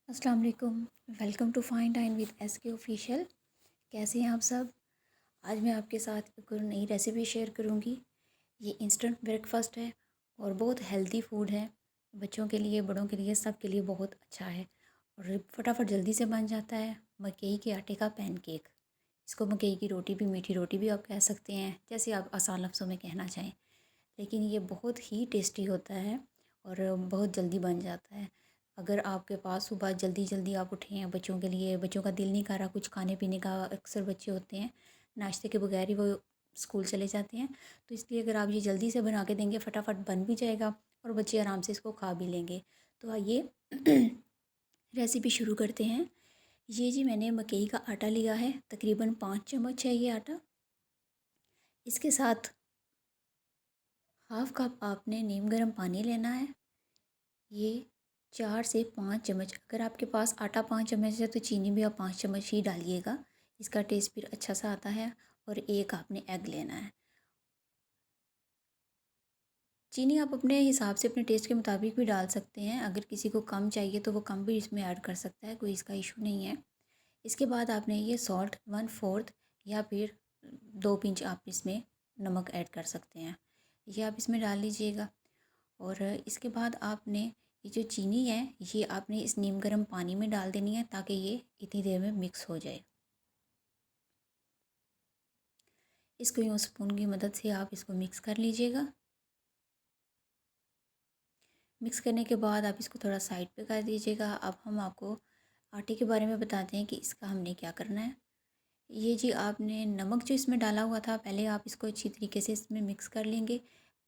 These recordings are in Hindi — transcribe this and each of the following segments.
अस्सलाम वालेकुम। Welcome to fine time with SK official. कैसे हैं आप सब? आज मैं आपके साथ एक और नई रेसिपी शेयर करूंगी। ये इंस्टेंट ब्रेकफास्ट है और बहुत हेल्दी फूड है। बच्चों के लिए, बड़ों के लिए, सब के लिए बहुत अच्छा है और फटाफट जल्दी से बन जाता है। मकई के आटे का पैनकेक। इसको मकई की रोटी भी, मीठी रोटी भी आप कह सकते हैं, जैसे आप आसान लफ्ज़ों में कहना चाहें। लेकिन ये बहुत ही टेस्टी होता है और बहुत जल्दी बन जाता है। अगर आपके पास सुबह जल्दी जल्दी आप उठे हैं, बच्चों के लिए, बच्चों का दिल नहीं कर रहा कुछ खाने पीने का, अक्सर बच्चे होते हैं नाश्ते के बगैर ही वो स्कूल चले जाते हैं, तो इसलिए अगर आप ये जल्दी से बना के देंगे फटाफट बन भी जाएगा और बच्चे आराम से इसको खा भी लेंगे। तो आइए रेसिपी शुरू करते हैं। ये जी मैंने मकई का आटा लिया है, तकरीबन 5 चम्मच है ये आटा। इसके साथ हाफ़ कप आपने नीम गर्म पानी लेना है। ये 4 से 5 चम्मच, अगर आपके पास आटा 5 चम्मच है तो चीनी भी आप 5 चम्मच ही डालिएगा, इसका टेस्ट फिर अच्छा सा आता है। और एक आपने एग लेना है। चीनी आप अपने हिसाब से, अपने टेस्ट के मुताबिक भी डाल सकते हैं। अगर किसी को कम चाहिए तो वो कम भी इसमें ऐड कर सकता है, कोई इसका इशू नहीं है। इसके बाद आपने ये सॉल्ट 1/4 या फिर 2 पिंच आप इसमें नमक ऐड कर सकते हैं, ये आप इसमें डाल लीजिएगा। और इसके बाद आपने ये जो चीनी है ये आपने इस नीम गर्म पानी में डाल देनी है ताकि ये इतनी देर में मिक्स हो जाए। इसको यूँ स्पून की मदद से आप इसको मिक्स कर लीजिएगा। मिक्स करने के बाद आप इसको थोड़ा साइड पे कर दीजिएगा। अब हम आपको आटे के बारे में बताते हैं कि इसका हमने क्या करना है। ये जी आपने नमक जो इसमें डाला हुआ था, पहले आप इसको अच्छी तरीके से इसमें मिक्स कर लेंगे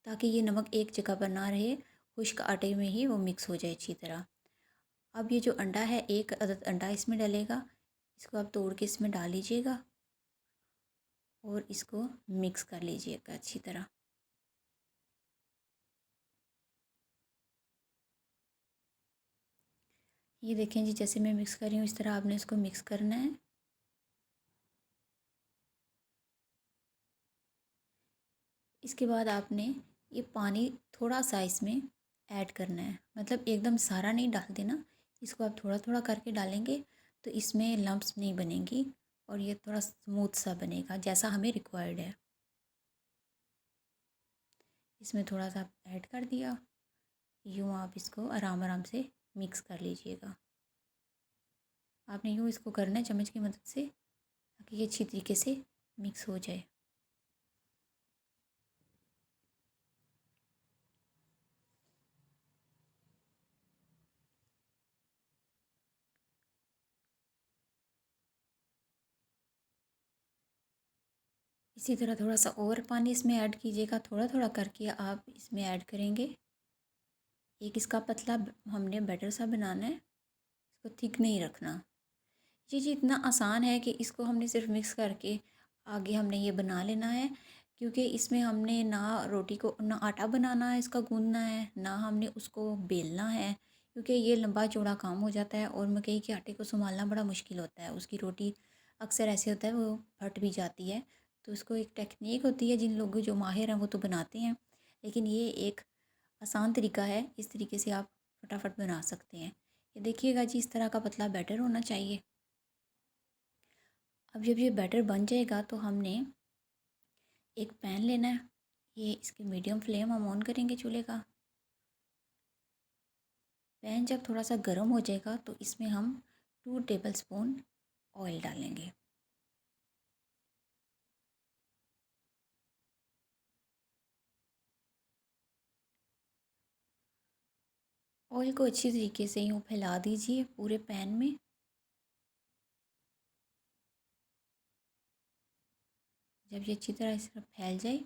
ताकि ये नमक एक जगह पर ना रहे, खुश्क आटे में ही वो मिक्स हो जाए अच्छी तरह। अब ये जो अंडा है, एक अदद अंडा इसमें डलेगा, इसको आप तोड़ के इसमें डाल लीजिएगा और इसको मिक्स कर लीजिएगा अच्छी तरह। ये देखें जी, जैसे मैं मिक्स कर रही हूँ इस तरह आपने इसको मिक्स करना है। इसके बाद आपने ये पानी थोड़ा सा इसमें ऐड करना है, मतलब एकदम सारा नहीं डाल देना, इसको आप थोड़ा थोड़ा करके डालेंगे तो इसमें लम्प्स नहीं बनेंगी और ये थोड़ा स्मूथ सा बनेगा जैसा हमें रिक्वायर्ड है। इसमें थोड़ा सा ऐड कर दिया, यूँ आप इसको आराम आराम से मिक्स कर लीजिएगा। आपने यूँ इसको करना है चम्मच की मदद से ताकि ये अच्छी तरीके से मिक्स हो जाए। इसी तरह थोड़ा सा और पानी इसमें ऐड कीजिएगा, थोड़ा थोड़ा करके आप इसमें ऐड करेंगे। एक इसका पतला हमने बैटर सा बनाना है, इसको थिक नहीं रखना। ये जी इतना आसान है कि इसको हमने सिर्फ मिक्स करके आगे हमने ये बना लेना है, क्योंकि इसमें हमने ना रोटी को ना आटा बनाना है, इसका गूंदना है, ना हमने उसको बेलना है, क्योंकि ये लंबा चौड़ा काम हो जाता है और मकई के आटे को संभालना बड़ा मुश्किल होता है। उसकी रोटी अक्सर ऐसे होता है वो फट भी जाती है। तो इसको एक टेक्निक होती है, जिन लोगों जो माहिर हैं वो तो बनाते हैं, लेकिन ये एक आसान तरीका है, इस तरीके से आप फटाफट बना सकते हैं। ये देखिएगा जी, इस तरह का पतला बैटर होना चाहिए। अब जब ये बैटर बन जाएगा तो हमने एक पैन लेना है, ये इसके मीडियम फ्लेम हम ऑन करेंगे चूल्हे का। पैन जब थोड़ा सा गर्म हो जाएगा तो इसमें हम 2 टेबलस्पून ऑयल डालेंगे। ऑयल को अच्छी तरीके से यूँ फैला दीजिए पूरे पैन में। जब ये अच्छी तरह इस तरह फैल जाए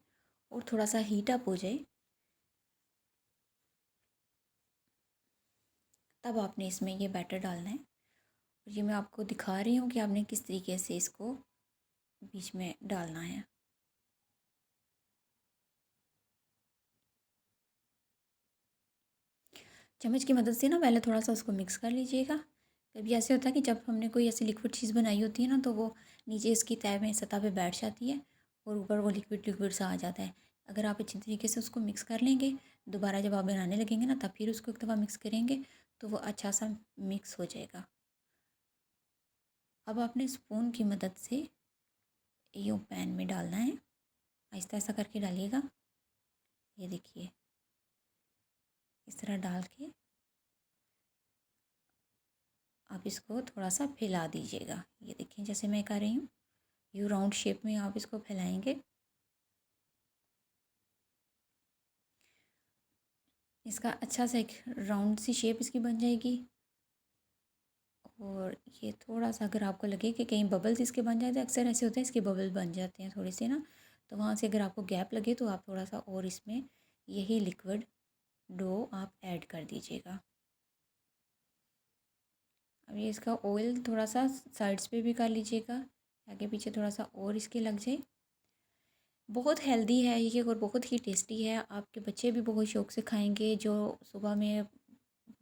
और थोड़ा सा हीट अप हो जाए, तब आपने इसमें ये बैटर डालना है। और ये मैं आपको दिखा रही हूँ कि आपने किस तरीके से इसको बीच में डालना है। चम्मच की मदद से ना पहले थोड़ा सा उसको मिक्स कर लीजिएगा। कभी ऐसे होता है कि जब हमने कोई ऐसी लिक्विड चीज़ बनाई होती है ना, तो वो नीचे इसकी तह में, सतह पे बैठ जाती है और ऊपर वो लिक्विड लिक्विड सा आ जाता है। अगर आप अच्छी तरीके से उसको मिक्स कर लेंगे, दोबारा जब आप बनाने लगेंगे ना तब फिर उसको एक दफ़ा मिक्स करेंगे, तो वो अच्छा सा मिक्स हो जाएगा। अब आपने स्पून की मदद से यूँ पैन में डालना है, आहिस्ता आहिस्ता करके डालिएगा। ये देखिए, इस तरह डाल के आप इसको थोड़ा सा फैला दीजिएगा। ये देखिए जैसे मैं कर रही हूँ, यूँ राउंड शेप में आप इसको फैलाएंगे। इसका अच्छा सा एक राउंड सी शेप इसकी बन जाएगी। और ये थोड़ा सा अगर आपको लगे कि कहीं बबल्स इसके बन जाते हैं, अक्सर ऐसे होता है इसके बबल बन जाते हैं थोड़े से ना, तो वहाँ से अगर आपको गैप लगे तो आप थोड़ा सा और इसमें यही लिक्विड डो आप ऐड कर दीजिएगा। अब ये इसका ऑयल थोड़ा सा साइड्स पे भी कर लीजिएगा, आगे पीछे थोड़ा सा और इसके लग जाए। बहुत हेल्दी है ये और बहुत ही टेस्टी है। आपके बच्चे भी बहुत शौक़ से खाएंगे, जो सुबह में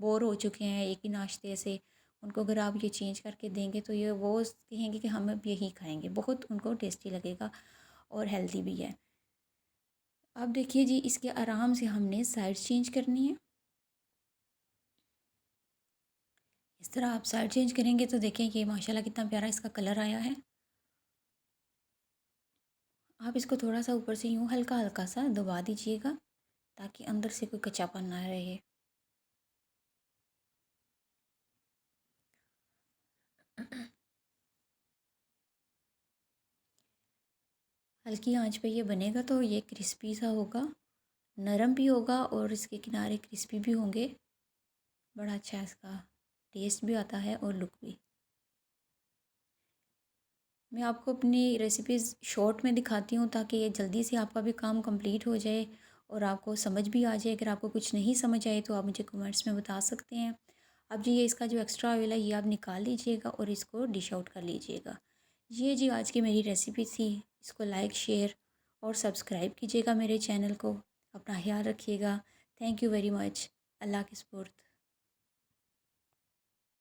बोर हो चुके हैं एक ही नाश्ते से। उनको अगर आप ये चेंज करके देंगे तो ये वो कहेंगे कि हम अब यही खाएंगे। बहुत उनको टेस्टी लगेगा और हेल्दी भी है। अब देखिए जी, इसके आराम से हमने साइड चेंज करनी है। इस तरह आप साइड चेंज करेंगे तो देखें कि माशाल्लाह कितना प्यारा इसका कलर आया है। आप इसको थोड़ा सा ऊपर से यूँ हल्का हल्का सा दबा दीजिएगा ताकि अंदर से कोई कच्चापन ना रहे। हल्की आंच पे ये बनेगा तो ये क्रिस्पी सा होगा, नरम भी होगा और इसके किनारे क्रिस्पी भी होंगे। बड़ा अच्छा इसका टेस्ट भी आता है और लुक भी। मैं आपको अपनी रेसिपीज़ शॉर्ट में दिखाती हूँ ताकि ये जल्दी से आपका भी काम कंप्लीट हो जाए और आपको समझ भी आ जाए। अगर आपको कुछ नहीं समझ आए तो आप मुझे कमेंट्स में बता सकते हैं। अब जी ये इसका जो एक्स्ट्रा ऑयल है ये आप निकाल लीजिएगा और इसको डिश आउट कर लीजिएगा। ये जी आज की मेरी रेसिपी थी। इसको लाइक, शेयर और सब्सक्राइब कीजिएगा मेरे चैनल को। अपना ख्याल रखिएगा। Thank you very much. Allah की सुपुर्द।